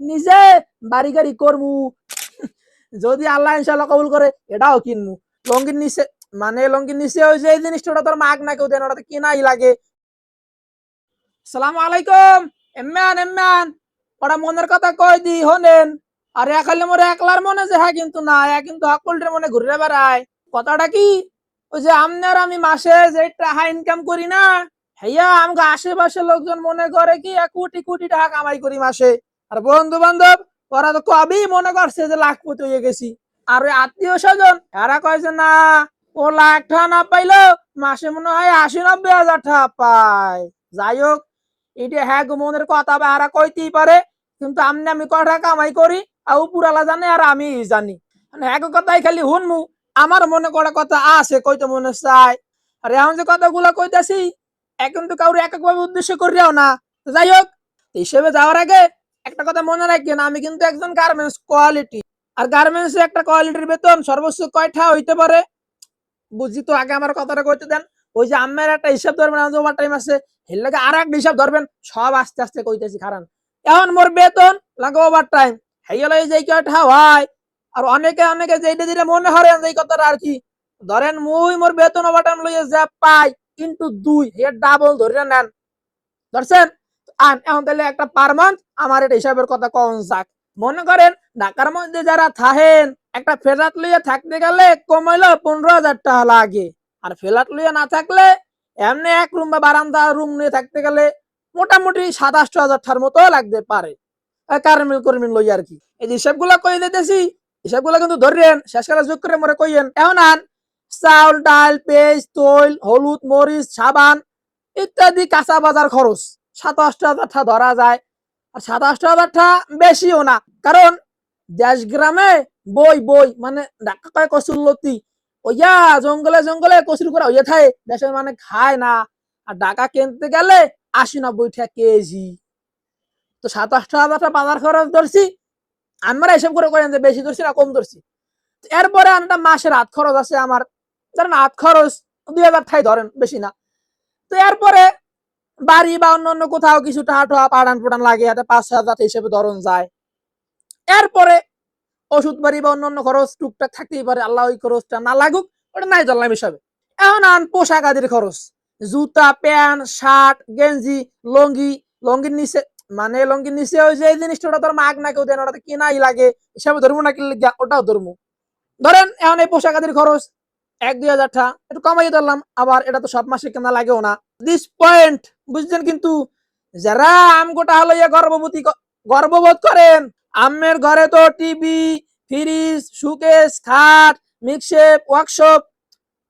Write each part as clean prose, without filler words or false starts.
নিজে বাড়ি গাড়ি করমু, যদি আল্লাহ ইনশাল্লাহ কবুল করে এটাও কিনমু। লঙ্গির নিচে মানে লঙ্গির নিচে ওই যে এই জিনিসটা ওটা তোর মাগ না কেউ দেন, ওটা কিনাই লাগে। সালাম আলাইকুম। এম্মান এম্মান, ওরা মনের কথা কই দি হনেন। আর একালে মোর একলার মনে যে হ্যাঁ কিন্তু না, কিন্তু হকলটির মনে ঘুরে বেড়ায়। কথাটা কি, ওই যে আমনের আমি মাসে যে টাকা ইনকাম করি না, হ্যাঁ আমাকে আশেপাশে লোকজন মনে করে কি 1 কোটি টাকা কামাই করি মাসে। আর বন্ধু বান্ধব ওরা তো কবেই মনে করছে যে লাখপতি হয়ে গেছি। আর ওই আত্মীয় স্বজন এরা কয়েছে না, ও লাখ টাকা না পাইলেও মাসে মনে হয় 80-90 হাজার টাকা পায়। যাই হোক, এটা হ্যাঁ গো মনের কথা বা এরা কইতেই পারে, কিন্তু আমি কটা কামাই করি আর উপরালা জানে আর আমি জানি। হ্যাঁ গো কথাই খালি শুনমু, আমার মনে করা কথা আছে কইতে মনে চায়। আর এখন যে কথাগুলো কইতাছি এখন তো কাউরে এক একভাবে উদ্দেশ্য করিও না। যাই হোক, হিসেবে যাওয়ার আগে একটা কথা মনে রাখবেন, আমি কিন্তু একজন গার্মেন্টস কোয়ালিটি। আর গার্মেন্টস একটা কোয়ালিটির বেতন সর্বোচ্চ কয়টা হইতে পারে বুঝি তো, আগে আমার কথাটা কইতে দেন। ওই যে আম্মের একটা হিসাব ধরবেন, ওভার টাইম আছে এর লাগে আর একটা হিসাব ধরবেন, সব আস্তে আস্তে কইতেছি খারান। এখন মোর বেতন লাগে ওভার টাইম হেইলে যে কয়টা হয়। আর অনেকে অনেকে যেটা যেটা মনে হরেন যে কথাটা আর কি, ধরেন মুই মোর বেতন ওভার টাইম লইয়ে যা পাই কিন্তু 2 এর ডাবল ধরে নেন, ধরছেন। এখন তাহলে একটা পার মান্থ আমার এটা হিসাবের কথা কন যাক। মনে করেন ঢাকার মধ্যে যারা থাকেন, একটা ফ্ল্যাট লইয়া থাকতে গেলে কমাইলো 15,000 টাকা লাগে। আর ফ্ল্যাট লইয়া না থাকলে এমনি এক রুম বা বারান্দা রুম নিয়ে থাকতে গেলে মোটামুটি 27,000 টাকার মতো লাগতে পারে কারমিল কর্মিল লইয়া আর কি। এই হিসাবগুলো কই দিতেছি, হিসাবগুলো কিন্তু ধরেন শেষকালে যোগ করে মরে কইয়েন। এখন আন চাউল ডাল পেঁয়াজ তৈল হলুদ মরিচ সাবান ইত্যাদি কাঁচা বাজার খরচ 27,000 টাকা ধরা যায়। আর 27,000 টাকা বেশিও না, কারণ দেশ গ্রামে বই বই মানে ঢাকা কয় কচুরলতি ওইয়া জঙ্গলে জঙ্গলে কচুর করা হইয়া থাকে, দেশের মানে খায় না। আর ঢাকা কিনতে গেলে 80-90 টাকা কেজি। তো 27,000 টাকা বাজার খরচ ধরছি, আমরা এসব করে করেন যে বেশি ধরছি না কম ধরছি। এরপরে একটা মাসের হাত খরচ আছে আমার, ধরেন হাত খরচ 2,000 টাকাই ধরেন, বেশি না। তো এরপরে বাড়ি বা অন্য কোথাও কিছু টাকা টোয়া পাঠান পোটান লাগে, 5,000 হিসেবে ধরন যায়। এরপরে ওষুধ বাড়ি বা অন্য খরচ টুকটাক থাকতেই পারে, আল্লাহ ওই খরচটা না লাগুক ওটা নাই ধরলাম হিসাবে। এখন আন পোশাক আদির খরচ, জুতা প্যান্ট শার্ট গেঞ্জি লঙ্গি, লঙ্গির নিচে লঙ্গির নিচে ওই যে এই জিনিসটা ওটা তোর মাগ না কেউ দেন, ওটা কিনাই লাগে হিসাবে ধরবো না কিনলে ওটাও ধরবো। ধরেন এখন এই পোশাক আদির খরচ 1-2 হাজার টাকা একটু কমাই ধরলাম, আবার এটা তো সব মাসে কেনা লাগেও না। দিস পয়েন্ট বুঝছেন কিন্তু, যারা আমগোটা হলো গর্ববোধ করেন, আমের ঘরে তো টিভি ফ্রিজ সুকেস খাট মিক্সেপ ওয়ার্কশপ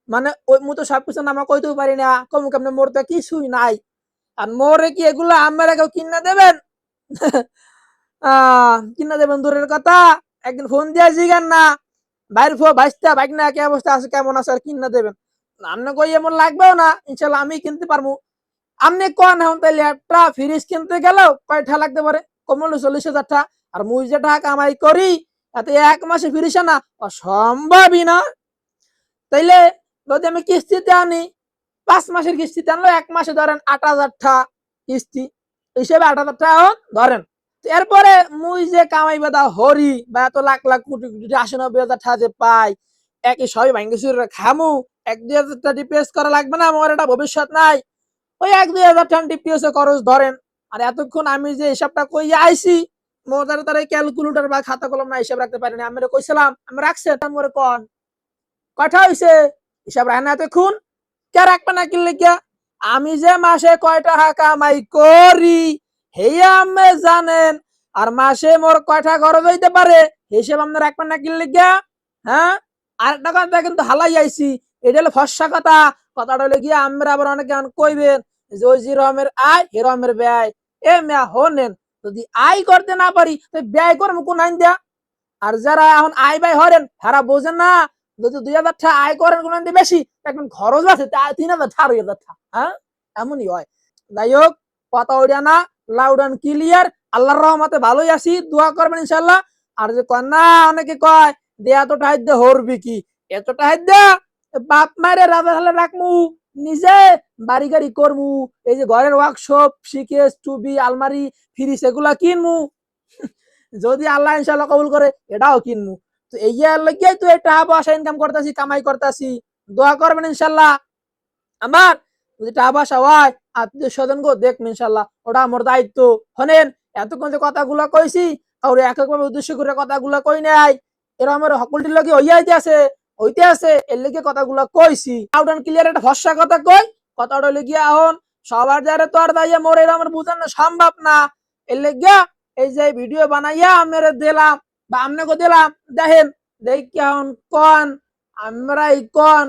মানে ওই মতো সবকিছু নামা কইতেও পারি না, কম কেমনে মোর তো কিছুই নাই। আর মোরে কি এগুলো আমরা কেউ কিনা দেবেন? কিনা দেবেন দূরের কথা, একদিন ফোন দিয়া জিগান না বাইর ফো ভাইস্তা বাইক না কি অবস্থা আছে কেমন আছে আর কিনা দেবেন। আপনি কই এমন লাগবেও না, ইনশাল্লাহ আমি কিনতে পারবো। আপনি কোন এখন তাইলে একটা ফ্রিজ কিনতে গেলেও কয়টা লাগতে পারে, কমলে 40,000 টাকা। আর মুই যে টাকা কামাই করি এতে এক মাসে ফ্রিজ না অসম্ভবই না। তাইলে যদি আমি কিস্তিতে আনি 5 মাসের কিস্তিতে আনলো, এক মাসে ধরেন 8,000 টাকা কিস্তি, হিসেবে 8,000 টাকা ধরেন। এরপরে মুই যে কামাই বাদা হরি বা এত লাখ লাখ কোটি কোটি 80-90 হাজার টাকা যে পাই, একই সবই ভাঙ্গে চুরে খামু, 1-2 হাজার টাকা ডিপিএস করা লাগবে না, আমার এটা ভবিষ্যৎ নাই। ওই 1-2 হাজার টাকা ডিপিএস খরচ ধরেন। আর এতক্ষণ আমি যে হিসাবটা কই আইছি, মোদার তার ক্যালকুলেটর বা খাতা কলম না হিসাব রাখতে পারিনি। আমি কইছিলাম আমি রাখছি আমার কন কয়টা হইছে হিসাব রাখেন না এতক্ষণ, কে রাখবে না কিনলে কে? আমি যে মাসে কয় টাকা কামাই করি হেয়া আমি জানেন, আর মাসে মোর কয়টা খরচ হইতে পারে হিসেব আপনি রাখবেন না কিনলে কে? হ্যাঁ, আরেকটা কথা কিন্তু হালাই আইছি, এটা হলো ফর্সা কথা। কথাটা হলে গিয়ে আমরা আবার অনেকে কইবেন যে ওই যে রমের আয় হে রমের ব্যয়। এ মেয়া হনেন, যদি আয় করতে না পারি ব্যয় করবো কোন আইন দেয়া? আর যারা এখন আয় ব্যয় হরেন তারা বোঝেন না, যদি 2,000 টাকা আয় করেন কোন বেশি এখন খরচ আছে 3,000 4,000 টাকা। হ্যাঁ, এমনই হয়। যাই হোক, কথা ওইটা না, লাউড অ্যান্ড ক্লিয়ার। আল্লাহর রহমতে ভালোই আছি, দোয়া করবেন ইনশাল্লাহ। আর যে কয় না অনেকে কয় দে এত টাকা দিয়ে হরবি কি, এত টাকা দিয়া বাপ মায়ের রাজা হলে রাখমু, নিজে বাড়ি গাড়ি করমু, এই যে ঘরের ওয়ার্কশপ শিকেস টুবি আলমারি ফ্রিজ এগুলা কিনমু। যদি আল্লাহ ইনশাল্লাহ কবুল করে এটাও কিনবো। তো এই লাগিয়াই তো এই টাকা পয়সা ইনকাম করতেছি, কামাই করতেছি। দোয়া করবেন ইনশাল্লাহ আমার যদি টাকা পয়সা হয় আত্মীয় স্বজনকে দেখবেন ইনশাল্লাহ, ওটা আমার দায়িত্ব। শোনেন, এতক্ষণ যে কথাগুলো কইছি আর এককভাবে উদ্দেশ্য করে কথাগুলো কই নাই, এরা আমার সকলটির লগে হইতে আছে এর লেগে কথাগুলো কইছি। আউট অ্যান্ড ক্লিয়ার একটা ভরসা কথা কই, কথাটা লেগে এখন সবার যারে তো আর দাইয়া মোর এর আমার বুঝানো সম্ভব না। এর লেগে এই যে ভিডিও বানাইয়া আমরা দিলাম বা আপনাকে দিলাম, দেখেন দেখ এখন কন আমরাই কন